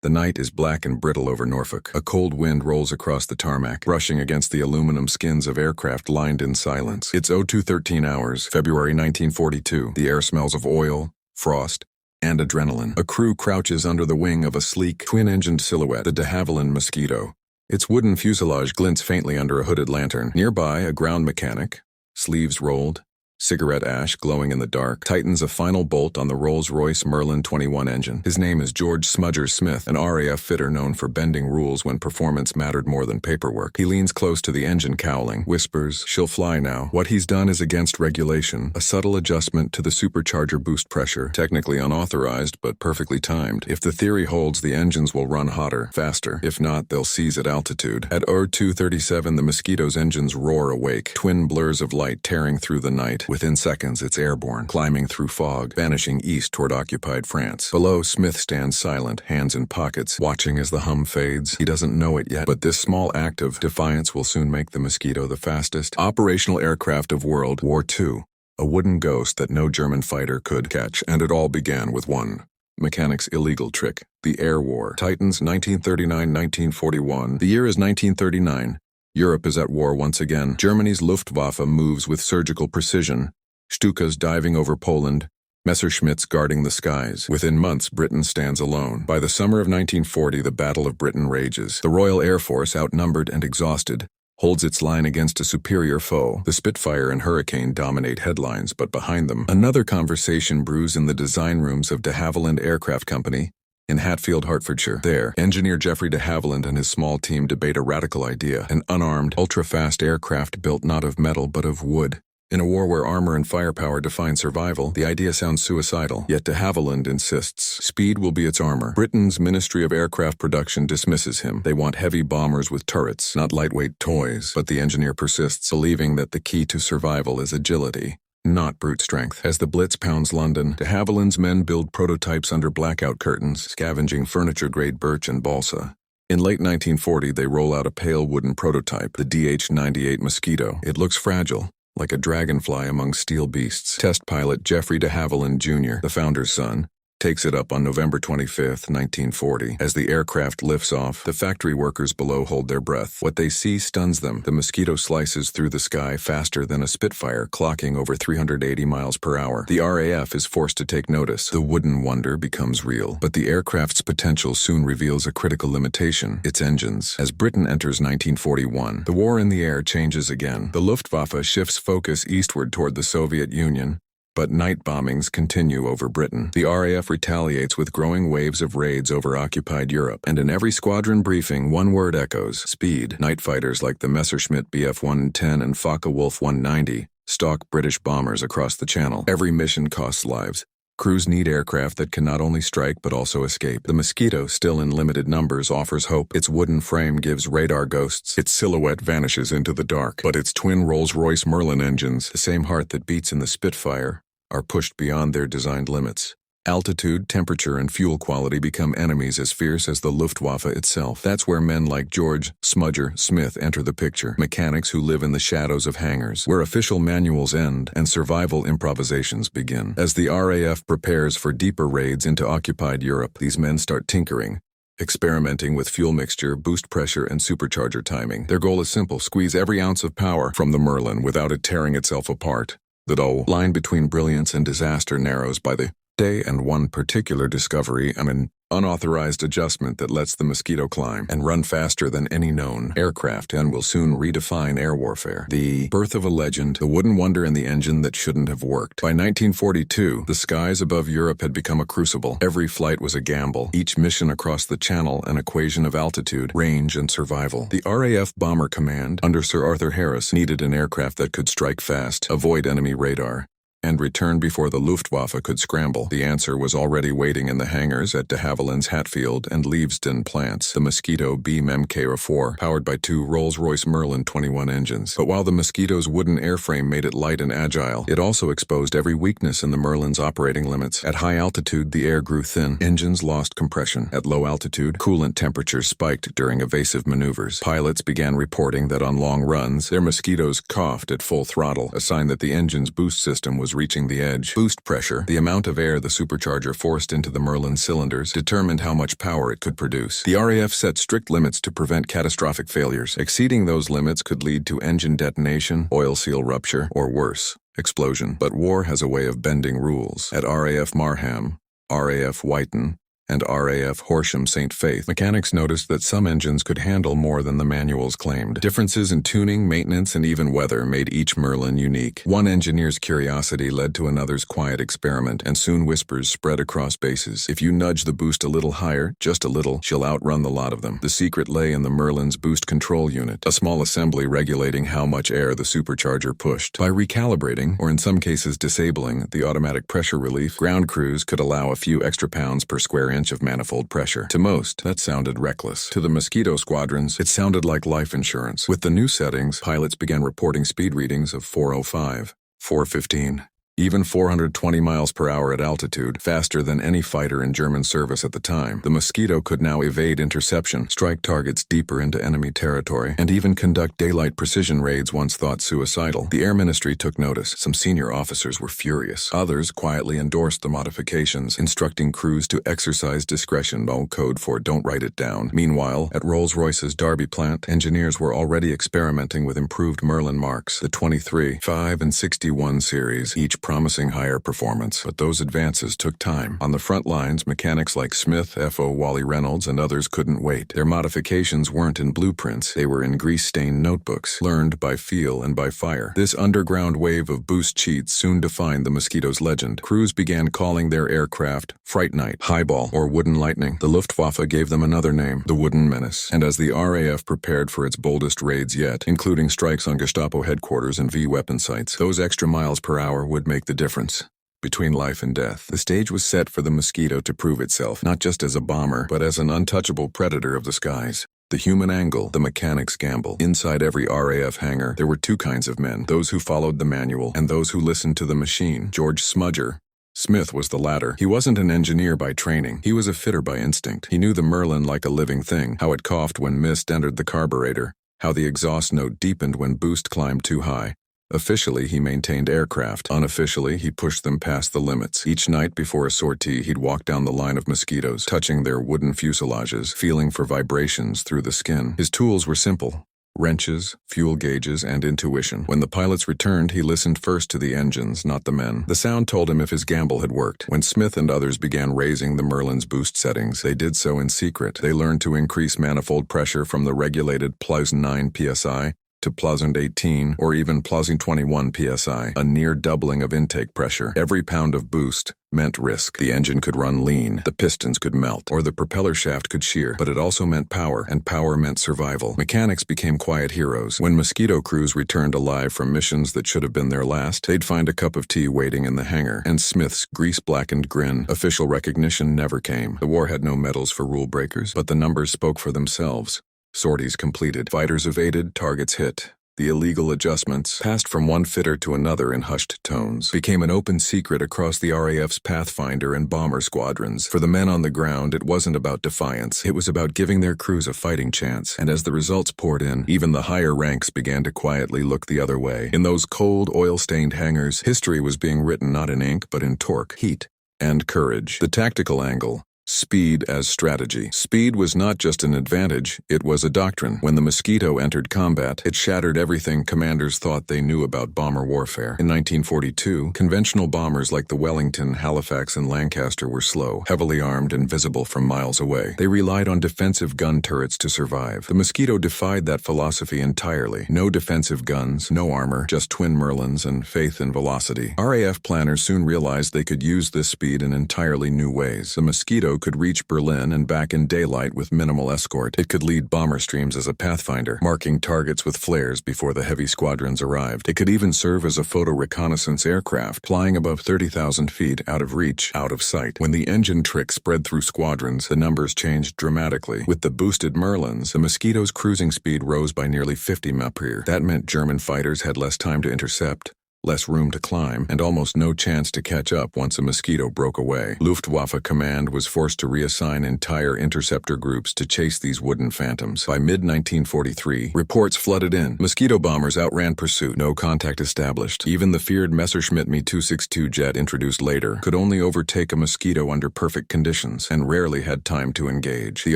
The night is black and brittle over Norfolk. A cold wind rolls across the tarmac, brushing against the aluminum skins of aircraft lined in silence. It's 02:13 hours, February 1942. The air smells of oil, frost, and adrenaline. A crew crouches under the wing of a sleek, twin-engined silhouette, the de Havilland Mosquito. Its wooden fuselage glints faintly under a hooded lantern. Nearby, a ground mechanic, sleeves rolled, cigarette ash glowing in the dark, tightens a final bolt on the Rolls-Royce Merlin 21 engine. His name is George Smudger Smith, an RAF fitter known for bending rules when performance mattered more than paperwork. He leans close to the engine cowling, whispers, "She'll fly now." What he's done is against regulation, a subtle adjustment to the supercharger boost pressure, technically unauthorized but perfectly timed. If the theory holds, the engines will run hotter, faster. If not, they'll seize at altitude. At 02:37, the Mosquito's engines roar awake, twin blurs of light tearing through the night. Within seconds, it's airborne, climbing through fog, vanishing east toward occupied France. Below, Smith stands silent, hands in pockets, watching as the hum fades. He doesn't know it yet, but this small act of defiance will soon make the Mosquito the fastest operational aircraft of World War II. A wooden ghost that no German fighter could catch, and it all began with one mechanic's illegal trick, the Air War. Titans, 1939-1941. The year is 1939. Europe is at war once again. Germany's Luftwaffe moves with surgical precision. Stukas diving over Poland, Messerschmitts guarding the skies. Within months, Britain stands alone. By the summer of 1940, the Battle of Britain rages. The Royal Air Force, outnumbered and exhausted, holds its line against a superior foe. The Spitfire and Hurricane dominate headlines, but behind them, another conversation brews in the design rooms of de Havilland Aircraft Company in Hatfield, Hertfordshire. There, engineer Geoffrey de Havilland and his small team debate a radical idea, an unarmed, ultra-fast aircraft built not of metal but of wood. In a war where armor and firepower define survival, the idea sounds suicidal, yet de Havilland insists speed will be its armor. Britain's Ministry of Aircraft Production dismisses him. They want heavy bombers with turrets, not lightweight toys. But the engineer persists, believing that the key to survival is agility, not brute strength. As the Blitz pounds London, de Havilland's men build prototypes under blackout curtains, scavenging furniture-grade birch and balsa. In late 1940, they roll out a pale wooden prototype, the DH-98 Mosquito. It looks fragile, like a dragonfly among steel beasts. Test pilot Geoffrey de Havilland Jr., the founder's son, takes it up on November 25, 1940. As the aircraft lifts off, the factory workers below hold their breath. What they see stuns them. The Mosquito slices through the sky faster than a Spitfire, clocking over 380 miles per hour. The RAF is forced to take notice. The wooden wonder becomes real. But the aircraft's potential soon reveals a critical limitation: its engines. As Britain enters 1941, the war in the air changes again. The Luftwaffe shifts focus eastward toward the Soviet Union, but night bombings continue over Britain. The RAF retaliates with growing waves of raids over occupied Europe, and in every squadron briefing, one word echoes: speed. Night fighters like the Messerschmitt Bf-110 and Focke-Wulf 190 stalk British bombers across the Channel. Every mission costs lives. Crews need aircraft that can not only strike but also escape. The Mosquito, still in limited numbers, offers hope. Its wooden frame gives radar ghosts. Its silhouette vanishes into the dark. But its twin Rolls-Royce Merlin engines, the same heart that beats in the Spitfire, are pushed beyond their designed limits. Altitude, temperature, and fuel quality become enemies as fierce as the Luftwaffe itself. That's where men like George Smudger Smith enter the picture. Mechanics who live in the shadows of hangars, where official manuals end and survival improvisations begin. As the RAF prepares for deeper raids into occupied Europe, these men start tinkering, experimenting with fuel mixture, boost pressure, and supercharger timing. Their goal is simple: squeeze every ounce of power from the Merlin without it tearing itself apart. The line between brilliance and disaster narrows by the day, and one particular discovery, an unauthorized adjustment that lets the Mosquito climb and run faster than any known aircraft, and will soon redefine air warfare. The birth of a legend, the wooden wonder and the engine that shouldn't have worked. By 1942, the skies above Europe had become a crucible. Every flight was a gamble, each mission across the Channel an equation of altitude, range, and survival. The RAF Bomber Command, under Sir Arthur Harris, needed an aircraft that could strike fast, avoid enemy radar, and return before the Luftwaffe could scramble. The answer was already waiting in the hangars at de Havilland's Hatfield and Leavesden plants, the Mosquito Beam Mk4, powered by two Rolls-Royce Merlin 21 engines. But while the Mosquito's wooden airframe made it light and agile, it also exposed every weakness in the Merlin's operating limits. At high altitude, the air grew thin. Engines lost compression. At low altitude, coolant temperatures spiked during evasive maneuvers. Pilots began reporting that on long runs, their Mosquitoes coughed at full throttle, a sign that the engine's boost system was was reaching the edge. Boost pressure, the amount of air the supercharger forced into the Merlin cylinders, determined how much power it could produce. The RAF set strict limits to prevent catastrophic failures. Exceeding those limits could lead to engine detonation, oil seal rupture, or worse, explosion. But war has a way of bending rules. At RAF Marham, RAF Whiten, and RAF Horsham St. Faith, mechanics noticed that some engines could handle more than the manuals claimed. Differences in tuning, maintenance, and even weather made each Merlin unique. One engineer's curiosity led to another's quiet experiment, and soon whispers spread across bases. If you nudge the boost a little higher, just a little, she'll outrun the lot of them. The secret lay in the Merlin's boost control unit, a small assembly regulating how much air the supercharger pushed. By recalibrating, or in some cases disabling, the automatic pressure relief, ground crews could allow a few extra pounds per square inch of manifold pressure. To most, that sounded reckless. To the Mosquito squadrons, it sounded like life insurance. With the new settings, pilots began reporting speed readings of 405, 415, even 420 miles per hour at altitude, faster than any fighter in German service at the time. The Mosquito could now evade interception, strike targets deeper into enemy territory, and even conduct daylight precision raids once thought suicidal. The Air Ministry took notice. Some senior officers were furious. Others quietly endorsed the modifications, instructing crews to exercise discretion, all code for "don't write it down." Meanwhile, at Rolls-Royce's Derby plant, engineers were already experimenting with improved Merlin marks, the 23, 5, and 61 series, each promising higher performance, but those advances took time. On the front lines, mechanics like Smith, F.O. Wally Reynolds, and others couldn't wait. Their modifications weren't in blueprints, they were in grease-stained notebooks, learned by feel and by fire. This underground wave of boost cheats soon defined the Mosquito's legend. Crews began calling their aircraft Fright Night, Highball, or Wooden Lightning. The Luftwaffe gave them another name, the Wooden Menace. And as the RAF prepared for its boldest raids yet, including strikes on Gestapo headquarters and V-weapon sites, those extra miles per hour would make the difference between life and death. The stage was set for the Mosquito to prove itself, not just as a bomber, but as an untouchable predator of the skies. The human angle, the mechanic's gamble. Inside every RAF hangar, there were two kinds of men, those who followed the manual and those who listened to the machine. George Smith was the latter. He wasn't an engineer by training. He was a fitter by instinct. He knew the Merlin like a living thing, how it coughed when mist entered the carburetor, how the exhaust note deepened when boost climbed too high. Officially, he maintained aircraft. Unofficially, he pushed them past the limits. Each night before a sortie, he'd walk down the line of Mosquitoes, touching their wooden fuselages, feeling for vibrations through the skin. His tools were simple: wrenches, fuel gauges, and intuition. When the pilots returned, he listened first to the engines, not the men. The sound told him if his gamble had worked. When Smith and others began raising the Merlin's boost settings, they did so in secret. They learned to increase manifold pressure from the regulated +9 psi to +18 or even +21 psi, a near doubling of intake pressure. Every pound of boost meant risk. The engine could run lean, the pistons could melt, or the propeller shaft could shear, but it also meant power, and power meant survival. Mechanics became quiet heroes. When Mosquito crews returned alive from missions that should have been their last, they'd find a cup of tea waiting in the hangar, and Smith's grease-blackened grin. Official recognition never came. The war had no medals for rule breakers, but the numbers spoke for themselves. Sorties completed, fighters evaded, targets hit. The illegal adjustments, passed from one fitter to another in hushed tones, became an open secret across the RAF's Pathfinder and bomber squadrons. For the men on the ground, it wasn't about defiance. It was about giving their crews a fighting chance. And as the results poured in, even the higher ranks began to quietly look the other way. In those cold, oil-stained hangars, history was being written not in ink, but in torque, heat, and courage. The tactical angle. Speed as strategy. Speed was not just an advantage, it was a doctrine. When the Mosquito entered combat, it shattered everything commanders thought they knew about bomber warfare. In 1942, conventional bombers like the Wellington, Halifax, and Lancaster were slow, heavily armed, and visible from miles away. They relied on defensive gun turrets to survive. The Mosquito defied that philosophy entirely. No defensive guns, no armor, just twin Merlins and faith in velocity. RAF planners soon realized they could use this speed in entirely new ways. The Mosquito could reach Berlin and back in daylight with minimal escort. It could lead bomber streams as a pathfinder, marking targets with flares before the heavy squadrons arrived. It could even serve as a photo reconnaissance aircraft, flying above 30,000 feet, out of reach, out of sight. When the engine trick spread through squadrons, the numbers changed dramatically. With the boosted Merlins, the Mosquito's cruising speed rose by nearly 50 mph. That meant German fighters had less time to intercept, less room to climb, and almost no chance to catch up once a Mosquito broke away. Luftwaffe command was forced to reassign entire interceptor groups to chase these wooden phantoms. By mid-1943, reports flooded in. Mosquito bombers outran pursuit. No contact established. Even the feared Messerschmitt Me-262 jet introduced later could only overtake a Mosquito under perfect conditions and rarely had time to engage. The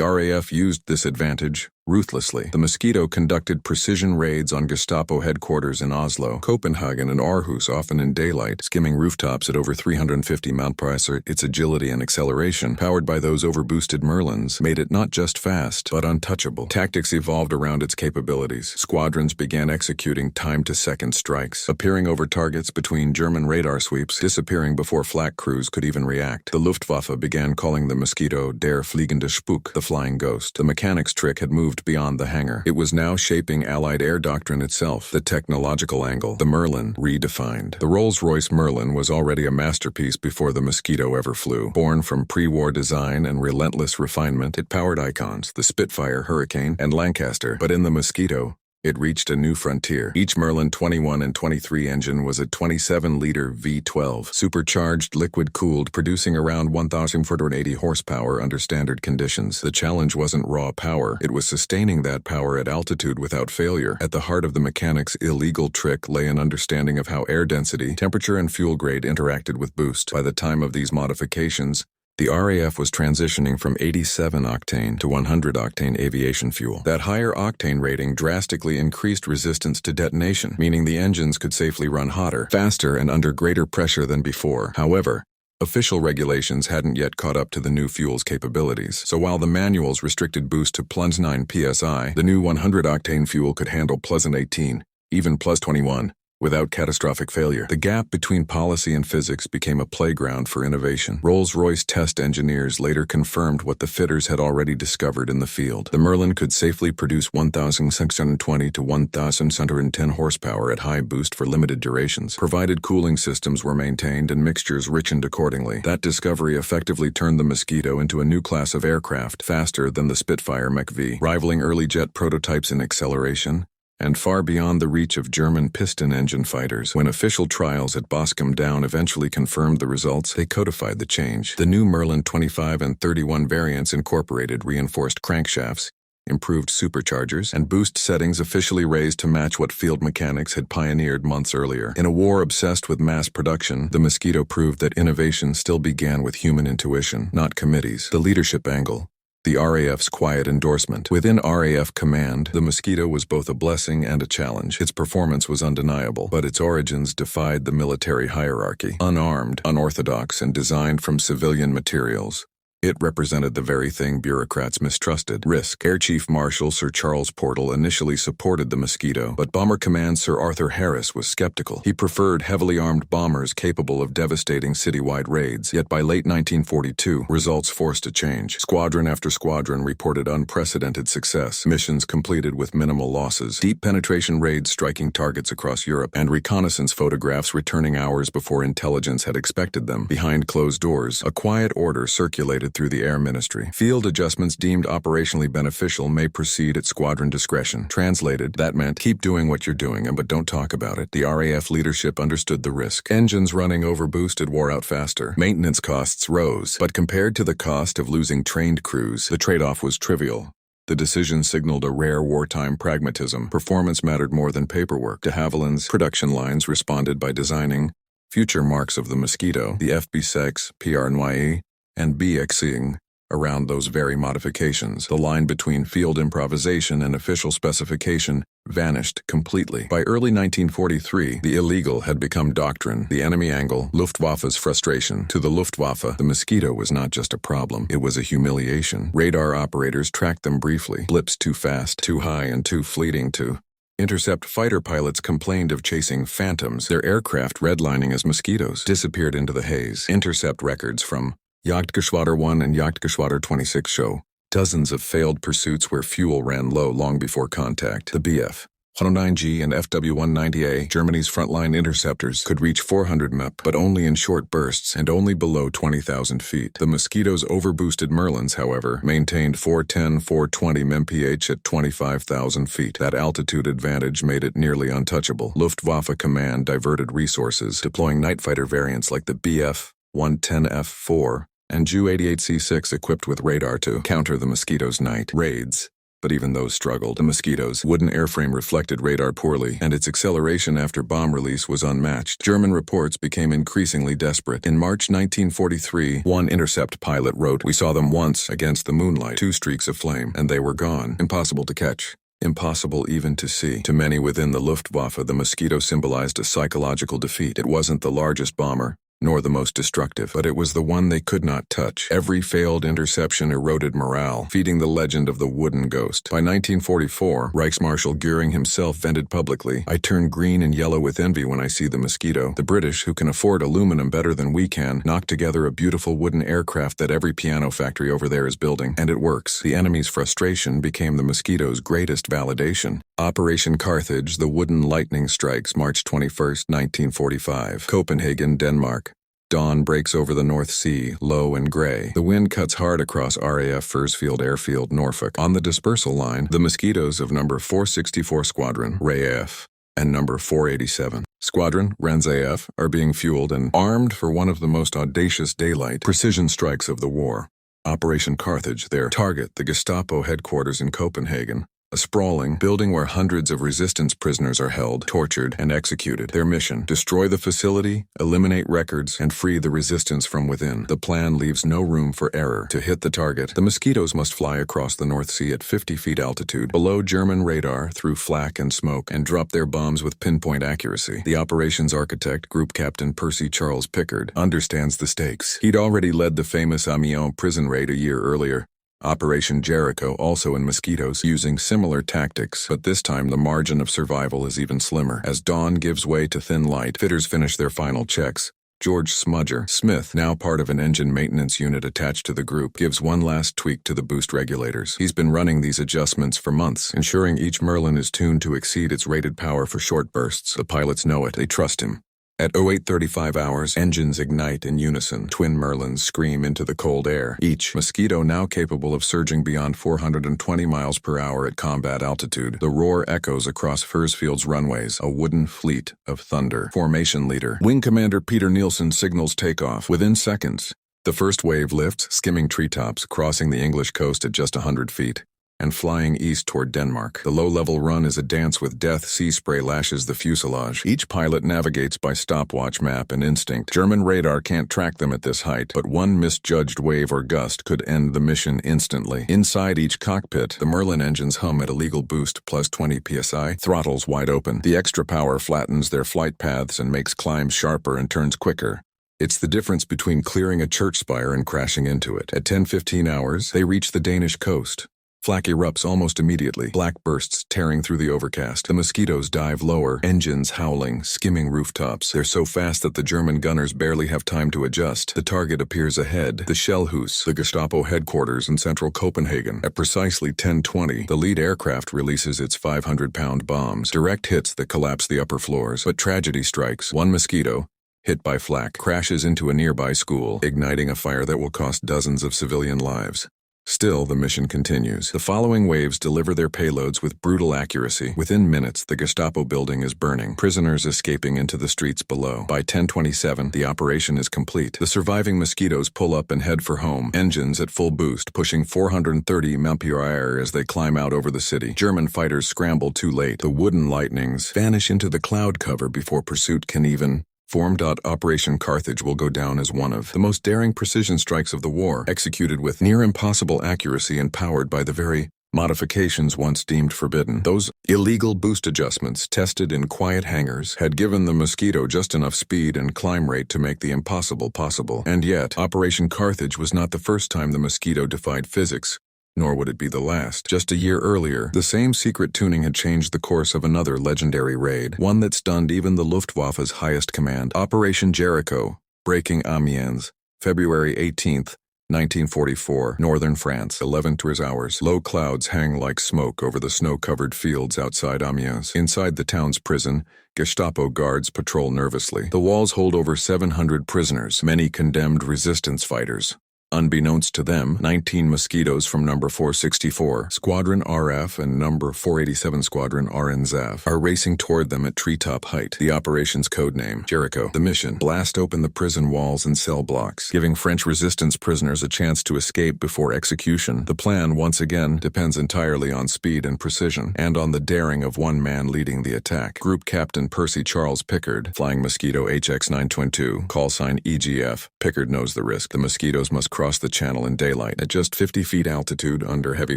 RAF used this advantage ruthlessly. The Mosquito conducted precision raids on Gestapo headquarters in Oslo, Copenhagen, and Aarhus, often in daylight, skimming rooftops at over 350 mph. Its agility and acceleration, powered by those overboosted Merlins, made it not just fast, but untouchable. Tactics evolved around its capabilities. Squadrons began executing time-to-second strikes, appearing over targets between German radar sweeps, disappearing before flak crews could even react. The Luftwaffe began calling the Mosquito der fliegende Spuk, the flying ghost. The mechanics trick had moved beyond the hangar. It was now shaping Allied air doctrine itself. The technological angle, the Merlin, redefined. The Rolls-Royce Merlin was already a masterpiece before the Mosquito ever flew. Born from pre-war design and relentless refinement, it powered icons, the Spitfire, Hurricane, and Lancaster. But in the Mosquito, it reached a new frontier. Each Merlin 21 and 23 engine was a 27-liter V12, supercharged, liquid-cooled, producing around 1,480 horsepower under standard conditions. The challenge wasn't raw power, it was sustaining that power at altitude without failure. At the heart of the mechanics' illegal trick lay an understanding of how air density, temperature, and fuel grade interacted with boost. By the time of these modifications, the RAF was transitioning from 87-octane to 100-octane aviation fuel. That higher octane rating drastically increased resistance to detonation, meaning the engines could safely run hotter, faster, and under greater pressure than before. However, official regulations hadn't yet caught up to the new fuel's capabilities, so while the manuals restricted boost to plus 9 psi, the new 100-octane fuel could handle plus 18, even plus 21. Without catastrophic failure. The gap between policy and physics became a playground for innovation. Rolls-Royce test engineers later confirmed what the fitters had already discovered in the field. The Merlin could safely produce 1,620 to 1,610 horsepower at high boost for limited durations, provided cooling systems were maintained and mixtures richened accordingly. That discovery effectively turned the Mosquito into a new class of aircraft, faster than the Spitfire Mach V, rivaling early jet prototypes in acceleration, and far beyond the reach of German piston engine fighters. When official trials at Boscombe Down eventually confirmed the results, they codified the change. The new Merlin 25 and 31 variants incorporated reinforced crankshafts, improved superchargers, and boost settings officially raised to match what field mechanics had pioneered months earlier. In a war obsessed with mass production, the Mosquito proved that innovation still began with human intuition, not committees. The leadership angle. The RAF's quiet endorsement. Within RAF command, the Mosquito was both a blessing and a challenge. Its performance was undeniable, but its origins defied the military hierarchy. Unarmed, unorthodox, and designed from civilian materials, it represented the very thing bureaucrats mistrusted: risk. Air Chief Marshal Sir Charles Portal initially supported the Mosquito, but Bomber Command Sir Arthur Harris was skeptical. He preferred heavily armed bombers capable of devastating citywide raids. Yet by late 1942, results forced a change. Squadron after squadron reported unprecedented success, missions completed with minimal losses, deep penetration raids striking targets across Europe, and reconnaissance photographs returning hours before intelligence had expected them. Behind closed doors, a quiet order circulated through the Air Ministry. Field adjustments deemed operationally beneficial may proceed at squadron discretion. Translated, that meant keep doing what you're doing, but don't talk about it. The RAF leadership understood the risk. Engines running overboosted wore out faster. Maintenance costs rose, but compared to the cost of losing trained crews, the trade-off was trivial. The decision signaled a rare wartime pragmatism. Performance mattered more than paperwork. De Havilland's production lines responded by designing future marks of the Mosquito, the FB6, PRNYE, and BXing around those very modifications. The line between field improvisation and official specification vanished completely. By early 1943, the illegal had become doctrine. The enemy angle, Luftwaffe's frustration. To the Luftwaffe, the Mosquito was not just a problem, it was a humiliation. Radar operators tracked them briefly. Blips too fast, too high, and too fleeting to intercept. Fighter pilots complained of chasing phantoms. Their aircraft, redlining as mosquitoes, disappeared into the haze. Intercept records from Jagdgeschwader 1 and Jagdgeschwader 26 show dozens of failed pursuits where fuel ran low long before contact. The BF 109G and FW-190A, Germany's frontline interceptors, could reach 400 mph, but only in short bursts and only below 20,000 feet. The Mosquito's overboosted Merlins, however, maintained 410-420 mph at 25,000 feet. That altitude advantage made it nearly untouchable. Luftwaffe Command diverted resources, deploying night fighter variants like the Bf-110F4 and Ju-88C6 equipped with radar to counter the Mosquito's night raids. But even those struggled. The Mosquito's wooden airframe reflected radar poorly, and its acceleration after bomb release was unmatched. German reports became increasingly desperate. In March 1943, one intercept pilot wrote, "We saw them once against the moonlight, 2 streaks of flame, and they were gone. Impossible to catch. Impossible even to see." To many within the Luftwaffe, the Mosquito symbolized a psychological defeat. It wasn't the largest bomber, nor the most destructive, but it was the one they could not touch. Every failed interception eroded morale, feeding the legend of the wooden ghost. By 1944, Reichsmarshal Göring himself vented publicly, "I turn green and yellow with envy when I see the Mosquito. The British, who can afford aluminum better than we can, knock together a beautiful wooden aircraft that every piano factory over there is building, and it works." The enemy's frustration became the Mosquito's greatest validation. Operation Carthage, the wooden lightning strikes, March 21, 1945. Copenhagen, Denmark. Dawn breaks over the North Sea, low and gray. The wind cuts hard across RAF Fursfield Airfield, Norfolk. On the dispersal line, the Mosquitoes of No. 464 Squadron, RAF, and No. 487 Squadron, RANZAF, are being fueled and armed for one of the most audacious daylight precision strikes of the war. Operation Carthage, their target, the Gestapo headquarters in Copenhagen. A sprawling building where hundreds of resistance prisoners are held, tortured, and executed. Their mission: destroy the facility, eliminate records, and free the resistance from within. The plan leaves no room for error. To hit the target, the Mosquitoes must fly across the North Sea at 50 feet altitude, below German radar, through flak and smoke, and drop their bombs with pinpoint accuracy. The operations architect, Group Captain Percy Charles Pickard, understands the stakes. He'd already led the famous Amiens prison raid a year earlier. Operation Jericho, also in Mosquitoes, using similar tactics, but this time the margin of survival is even slimmer. As dawn gives way to thin light, fitters finish their final checks. George Smudger Smith, now part of an engine maintenance unit attached to the group, gives one last tweak to the boost regulators. He's been running these adjustments for months, ensuring each Merlin is tuned to exceed its rated power for short bursts. The pilots know it. They trust him. At 08:35 hours, engines ignite in unison. Twin Merlins scream into the cold air, each Mosquito now capable of surging beyond 420 miles per hour at combat altitude. The roar echoes across Fursfield's runways, a wooden fleet of thunder. Formation leader, Wing Commander Peter Nielsen, signals takeoff. Within seconds, the first wave lifts, skimming treetops, crossing the English coast at just 100 feet. And flying east toward Denmark. The low-level run is a dance with death. Sea spray lashes the fuselage. Each pilot navigates by stopwatch map and instinct. German radar can't track them at this height, but one misjudged wave or gust could end the mission instantly. Inside each cockpit, the Merlin engines hum at a legal boost plus 20 psi, throttles wide open. The extra power flattens their flight paths and makes climbs sharper and turns quicker. It's the difference between clearing a church spire and crashing into it. At 10:15 hours, they reach the Danish coast. Flak erupts almost immediately, black bursts tearing through the overcast. The Mosquitoes dive lower, engines howling, skimming rooftops. They're so fast that the German gunners barely have time to adjust. The target appears ahead, the Shellhus, the Gestapo headquarters in central Copenhagen. At precisely 10:20, the lead aircraft releases its 500-pound bombs, direct hits that collapse the upper floors. But tragedy strikes. One Mosquito, hit by flak, crashes into a nearby school, igniting a fire that will cost dozens of civilian lives. Still, the mission continues. The following waves deliver their payloads with brutal accuracy. Within minutes, the Gestapo building is burning, prisoners escaping into the streets below. By 10:27, the operation is complete. The surviving Mosquitoes pull up and head for home, engines at full boost, pushing 430 mph as they climb out over the city. German fighters scramble too late. The wooden lightnings vanish into the cloud cover before pursuit can even form. Operation Carthage will go down as one of the most daring precision strikes of the war, executed with near-impossible accuracy and powered by the very modifications once deemed forbidden. Those illegal boost adjustments, tested in quiet hangars, had given the Mosquito just enough speed and climb rate to make the impossible possible. And yet, Operation Carthage was not the first time the Mosquito defied physics. Nor would it be the last. Just a year earlier, the same secret tuning had changed the course of another legendary raid, one that stunned even the Luftwaffe's highest command. Operation Jericho, breaking Amiens, February 18, 1944, northern France, 11 hours. Low clouds hang like smoke over the snow-covered fields outside Amiens. Inside the town's prison, Gestapo guards patrol nervously. The walls hold over 700 prisoners, many condemned resistance fighters. Unbeknownst to them, 19 Mosquitoes from No. 464, Squadron RF and No. 487 Squadron RNZAF are racing toward them at treetop height. The operation's codename, Jericho. The mission, blast open the prison walls and cell blocks, giving French resistance prisoners a chance to escape before execution. The plan, once again, depends entirely on speed and precision, and on the daring of one man leading the attack. Group Captain Percy Charles Pickard, flying Mosquito HX-922, call sign EGF. Pickard knows the risk. The Mosquitoes must cross the channel in daylight at just 50 feet altitude under heavy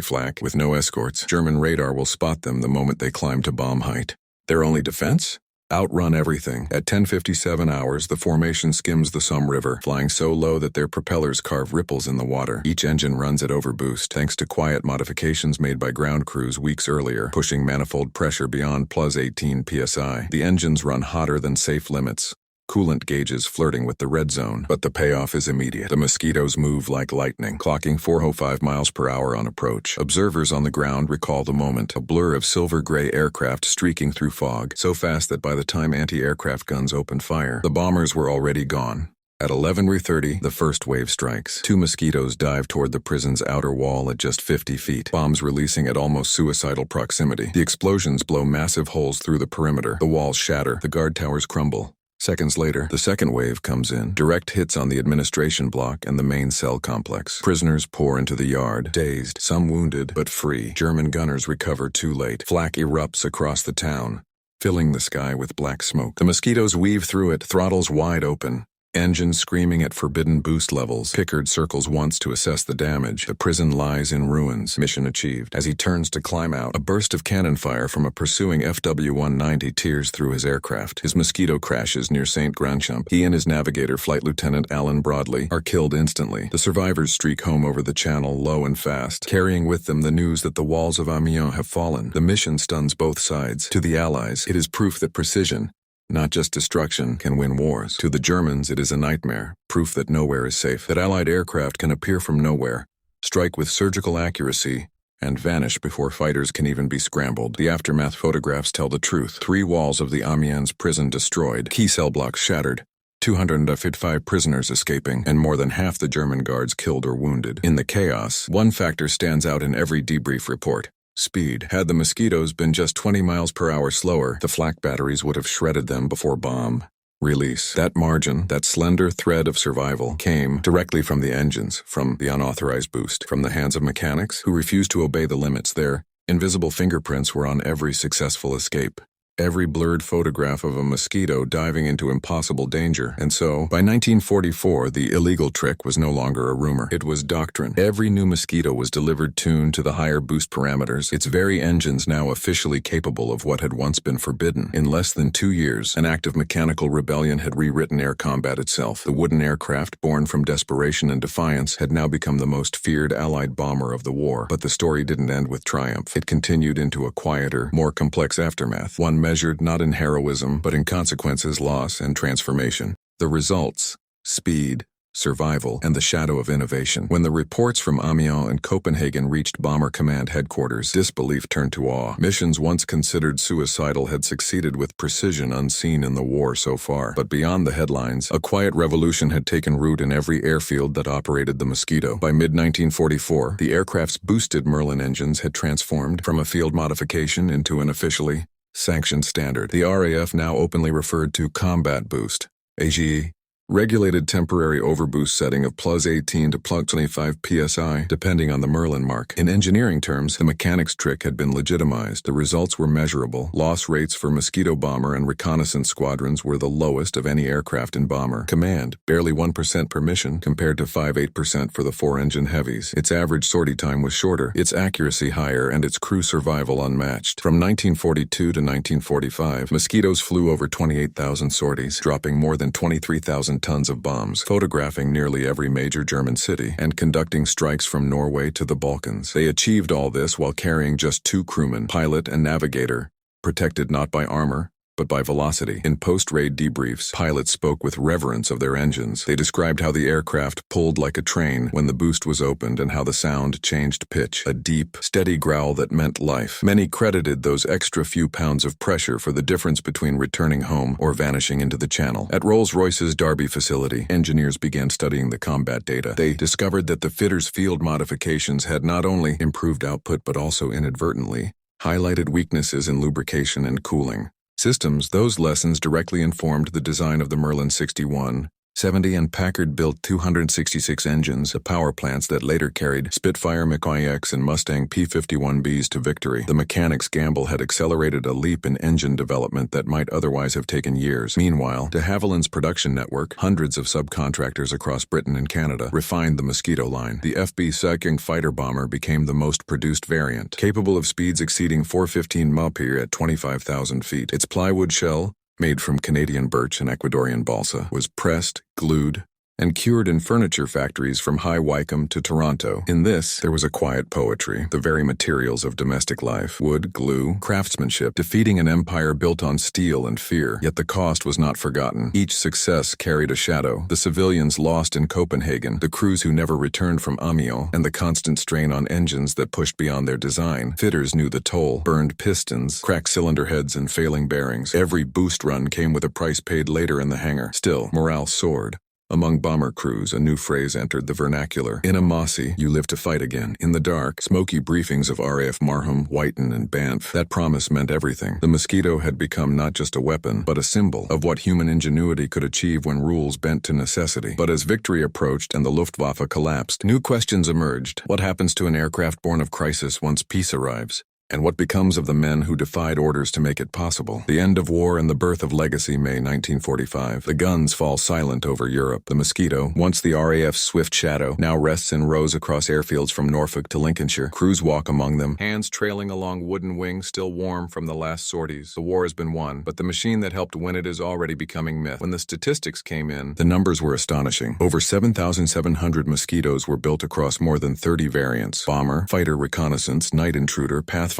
flak with no escorts. German radar will spot them the moment they climb to bomb height. Their only defense? Outrun everything. At 10:57 hours, the formation skims the Somme River, flying so low that their propellers carve ripples in the water. Each engine runs at overboost, thanks to quiet modifications made by ground crews weeks earlier, pushing manifold pressure beyond plus 18 psi. The engines run hotter than safe limits. Coolant gauges flirting with the red zone, but the payoff is immediate. The Mosquitoes move like lightning, clocking 405 miles per hour on approach. Observers on the ground recall the moment, a blur of silver-gray aircraft streaking through fog, so fast that by the time anti-aircraft guns opened fire, the bombers were already gone. At 11:30, the first wave strikes. 2 Mosquitoes dive toward the prison's outer wall at just 50 feet, bombs releasing at almost suicidal proximity. The explosions blow massive holes through the perimeter. The walls shatter, the guard towers crumble. Seconds later, the second wave comes in, direct hits on the administration block and the main cell complex. Prisoners pour into the yard, dazed, some wounded, but free. German gunners recover too late. Flak erupts across the town, filling the sky with black smoke. The Mosquitoes weave through it, throttles wide open. Engines screaming at forbidden boost levels. Pickard circles once to assess the damage. The prison lies in ruins. Mission achieved. As he turns to climb out, a burst of cannon fire from a pursuing FW-190 tears through his aircraft. His Mosquito crashes near St. Grandchamp. He and his navigator, Flight Lieutenant Alan Broadley, are killed instantly. The survivors streak home over the channel low and fast, carrying with them the news that the walls of Amiens have fallen. The mission stuns both sides. To the Allies, it is proof that precision, not just destruction, can win wars. To the Germans, it is a nightmare, proof that nowhere is safe, that Allied aircraft can appear from nowhere, strike with surgical accuracy, and vanish before fighters can even be scrambled. The aftermath photographs tell the truth. 3 walls of the Amiens prison destroyed, key cell blocks shattered, 255 prisoners escaping, and more than half the German guards killed or wounded. In the chaos, one factor stands out in every debrief report: speed. Had the Mosquitoes been just 20 miles per hour slower, the flak batteries would have shredded them before bomb release. That margin, that slender thread of survival, came directly from the engines, from the unauthorized boost, from the hands of mechanics who refused to obey the limits. Their invisible fingerprints were on every successful escape. Every blurred photograph of a Mosquito diving into impossible danger. And so, by 1944, the illegal trick was no longer a rumor. It was doctrine. Every new Mosquito was delivered tuned to the higher boost parameters, its very engines now officially capable of what had once been forbidden. In less than 2 years, an act of mechanical rebellion had rewritten air combat itself. The wooden aircraft, born from desperation and defiance, had now become the most feared Allied bomber of the war. But the story didn't end with triumph. It continued into a quieter, more complex aftermath, one measured not in heroism, but in consequences, loss, and transformation. The results: speed, survival, and the shadow of innovation. When the reports from Amiens and Copenhagen reached Bomber Command headquarters, disbelief turned to awe. Missions once considered suicidal had succeeded with precision unseen in the war so far. But beyond the headlines, a quiet revolution had taken root in every airfield that operated the Mosquito. By mid-1944, the aircraft's boosted Merlin engines had transformed from a field modification into an officially sanctioned standard. The RAF now openly referred to combat boost, AGE, regulated temporary overboost setting of plus 18 to plus 25 psi, depending on the Merlin mark. In engineering terms, the mechanics trick had been legitimized. The results were measurable. Loss rates for Mosquito bomber and reconnaissance squadrons were the lowest of any aircraft in bomber command, barely 1% per mission, compared to 5-8% for the 4-engine heavies. Its average sortie time was shorter, its accuracy higher, and its crew survival unmatched. From 1942 to 1945, Mosquitoes flew over 28,000 sorties, dropping more than 23,000 tons of bombs, photographing nearly every major German city, and conducting strikes from Norway to the Balkans. They achieved all this while carrying just 2 crewmen, pilot and navigator, protected not by armor, but by velocity. In post-raid debriefs, pilots spoke with reverence of their engines. They described how the aircraft pulled like a train when the boost was opened and how the sound changed pitch, a deep, steady growl that meant life. Many credited those extra few pounds of pressure for the difference between returning home or vanishing into the channel. At Rolls-Royce's Derby facility, engineers began studying the combat data. They discovered that the fitter's field modifications had not only improved output but also inadvertently highlighted weaknesses in lubrication and cooling systems. Those lessons directly informed the design of the Merlin 61, 70 and Packard-built 266 engines, the power plants that later carried Spitfire Mach-IX and Mustang P-51Bs to victory. The mechanics' gamble had accelerated a leap in engine development that might otherwise have taken years. Meanwhile, de Havilland's production network, hundreds of subcontractors across Britain and Canada, refined the Mosquito line. The FB-Syking fighter bomber became the most produced variant, capable of speeds exceeding 415 mph at 25,000 feet. Its plywood shell, made from Canadian birch and Ecuadorian balsa, was pressed, glued, and cured in furniture factories from High Wycombe to Toronto. In this, there was a quiet poetry, the very materials of domestic life: wood, glue, craftsmanship, defeating an empire built on steel and fear. Yet the cost was not forgotten. Each success carried a shadow: the civilians lost in Copenhagen, the crews who never returned from Amiens, and the constant strain on engines that pushed beyond their design. Fitters knew the toll: burned pistons, cracked cylinder heads, and failing bearings. Every boost run came with a price paid later in the hangar. Still, morale soared. Among bomber crews, a new phrase entered the vernacular: in a mossy, you live to fight again. In the dark, smoky briefings of RAF Marham, Whiten, and Banff, that promise meant everything. The Mosquito had become not just a weapon, but a symbol of what human ingenuity could achieve when rules bent to necessity. But as victory approached and the Luftwaffe collapsed, new questions emerged. What happens to an aircraft born of crisis once peace arrives? And what becomes of the men who defied orders to make it possible? The end of war and the birth of legacy, May 1945. The guns fall silent over Europe. The Mosquito, once the RAF's swift shadow, now rests in rows across airfields from Norfolk to Lincolnshire. Crews walk among them, hands trailing along wooden wings still warm from the last sorties. The war has been won, but the machine that helped win it is already becoming myth. When the statistics came in, the numbers were astonishing. Over 7,700 Mosquitoes were built across more than 30 variants: bomber, fighter, reconnaissance, night intruder, pathfinder,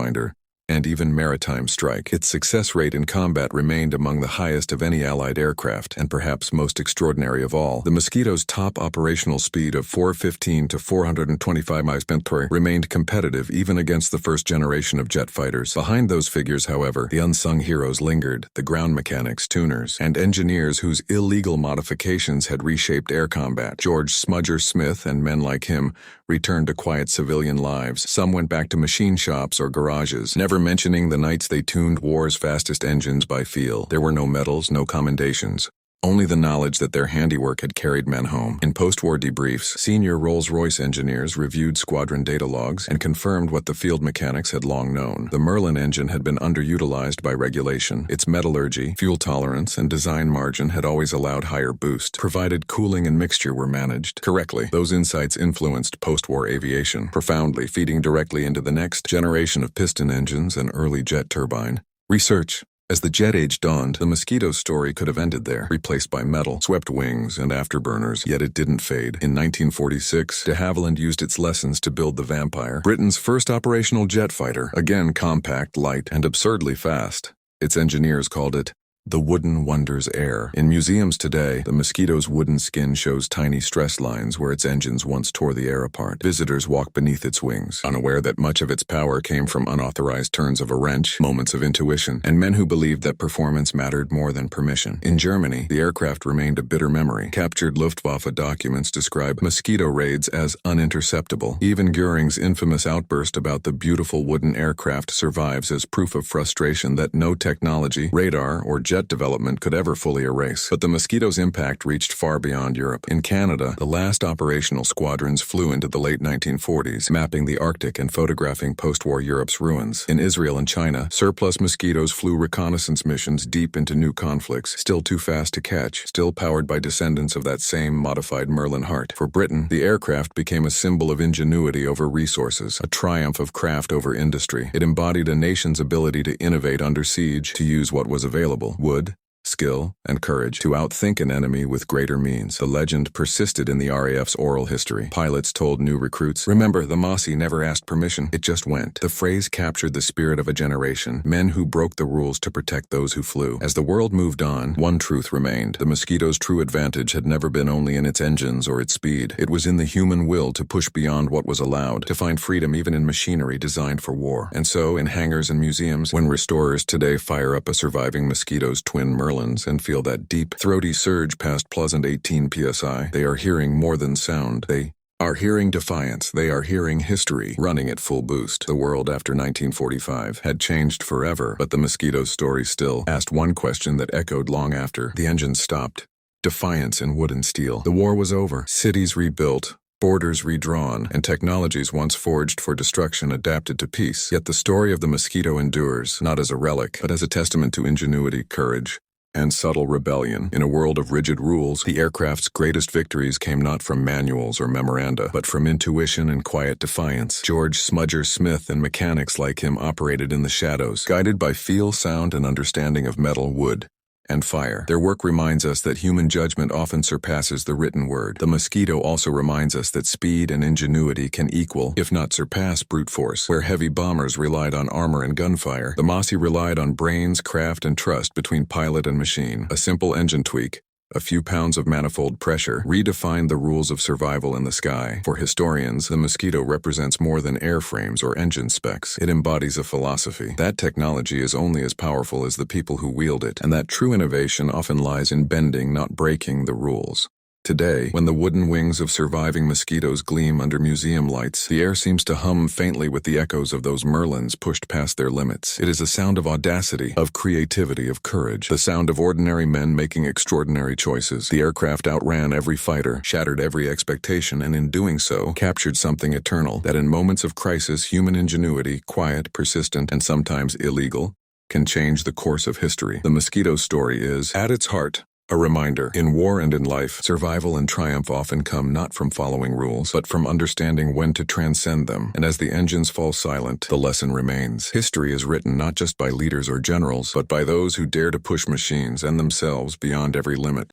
and even maritime strike. Its success rate in combat remained among the highest of any Allied aircraft, and perhaps most extraordinary of all. The Mosquito's top operational speed of 415 to 425 mph remained competitive even against the first generation of jet fighters. Behind those figures, however, the unsung heroes lingered: the ground mechanics, tuners, and engineers whose illegal modifications had reshaped air combat. George Smudger Smith and men like him returned to quiet civilian lives. Some went back to machine shops or garages, never mentioning the nights they tuned war's fastest engines by feel. There were no medals, no commendations. Only the knowledge that their handiwork had carried men home. In post-war debriefs, senior Rolls-Royce engineers reviewed squadron data logs and confirmed what the field mechanics had long known. The Merlin engine had been underutilized by regulation. Its metallurgy, fuel tolerance, and design margin had always allowed higher boost, provided cooling and mixture were managed correctly. Those insights influenced post-war aviation, profoundly, feeding directly into the next generation of piston engines and early jet turbine research. As the jet age dawned, the Mosquito's story could have ended there, replaced by metal, swept wings, and afterburners, yet it didn't fade. In 1946, de Havilland used its lessons to build the Vampire, Britain's first operational jet fighter, again compact, light, and absurdly fast. Its engineers called it the Wooden Wonder's Heir. In museums today, the Mosquito's wooden skin shows tiny stress lines where its engines once tore the air apart. Visitors walk beneath its wings, unaware that much of its power came from unauthorized turns of a wrench, moments of intuition, and men who believed that performance mattered more than permission. In Germany, the aircraft remained a bitter memory. Captured Luftwaffe documents describe Mosquito raids as uninterceptable. Even Goering's infamous outburst about the beautiful wooden aircraft survives as proof of frustration that no technology, radar, or jet development could ever fully erase. But the Mosquito's impact reached far beyond Europe. In Canada, the last operational squadrons flew into the late 1940s, mapping the Arctic and photographing post-war Europe's ruins. In Israel and China, surplus Mosquitoes flew reconnaissance missions deep into new conflicts, still too fast to catch, still powered by descendants of that same modified Merlin heart. For Britain, the aircraft became a symbol of ingenuity over resources, a triumph of craft over industry. It embodied a nation's ability to innovate under siege, to use what was available: wood, skill, and courage to outthink an enemy with greater means. The legend persisted in the RAF's oral history. Pilots told new recruits, "Remember, the Mossy never asked permission, it just went." The phrase captured the spirit of a generation, men who broke the rules to protect those who flew. As the world moved on, one truth remained. The Mosquito's true advantage had never been only in its engines or its speed. It was in the human will to push beyond what was allowed, to find freedom even in machinery designed for war. And so, in hangars and museums, when restorers today fire up a surviving Mosquito's twin Merlins and feel that deep, throaty surge past pleasant 18 psi, they are hearing more than sound. They are hearing defiance. They are hearing history running at full boost. The world after 1945 had changed forever, but the Mosquito's story still asked one question that echoed long after the engines stopped. Defiance in wood and steel. The war was over. Cities rebuilt, borders redrawn, and technologies once forged for destruction adapted to peace. Yet the story of the Mosquito endures, not as a relic, but as a testament to ingenuity, courage, and subtle rebellion. In a world of rigid rules, the aircraft's greatest victories came not from manuals or memoranda, but from intuition and quiet defiance. George Smudger Smith and mechanics like him operated in the shadows, guided by feel, sound, and understanding of metal, wood, and fire. Their work reminds us that human judgment often surpasses the written word. The Mosquito also reminds us that speed and ingenuity can equal, if not surpass, brute force. Where heavy bombers relied on armor and gunfire, the Mossy relied on brains, craft, and trust between pilot and machine. A simple engine tweak, a few pounds of manifold pressure, redefined the rules of survival in the sky. For historians, the Mosquito represents more than airframes or engine specs. It embodies a philosophy. That technology is only as powerful as the people who wield it, and that true innovation often lies in bending, not breaking, the rules. Today, when the wooden wings of surviving Mosquitoes gleam under museum lights, the air seems to hum faintly with the echoes of those Merlins pushed past their limits. It is a sound of audacity, of creativity, of courage, the sound of ordinary men making extraordinary choices. The aircraft outran every fighter, shattered every expectation, and in doing so, captured something eternal, that in moments of crisis, human ingenuity, quiet, persistent, and sometimes illegal, can change the course of history. The Mosquito story is, at its heart, a reminder. In war and in life, survival and triumph often come not from following rules, but from understanding when to transcend them. And as the engines fall silent, the lesson remains. History is written not just by leaders or generals, but by those who dare to push machines and themselves beyond every limit.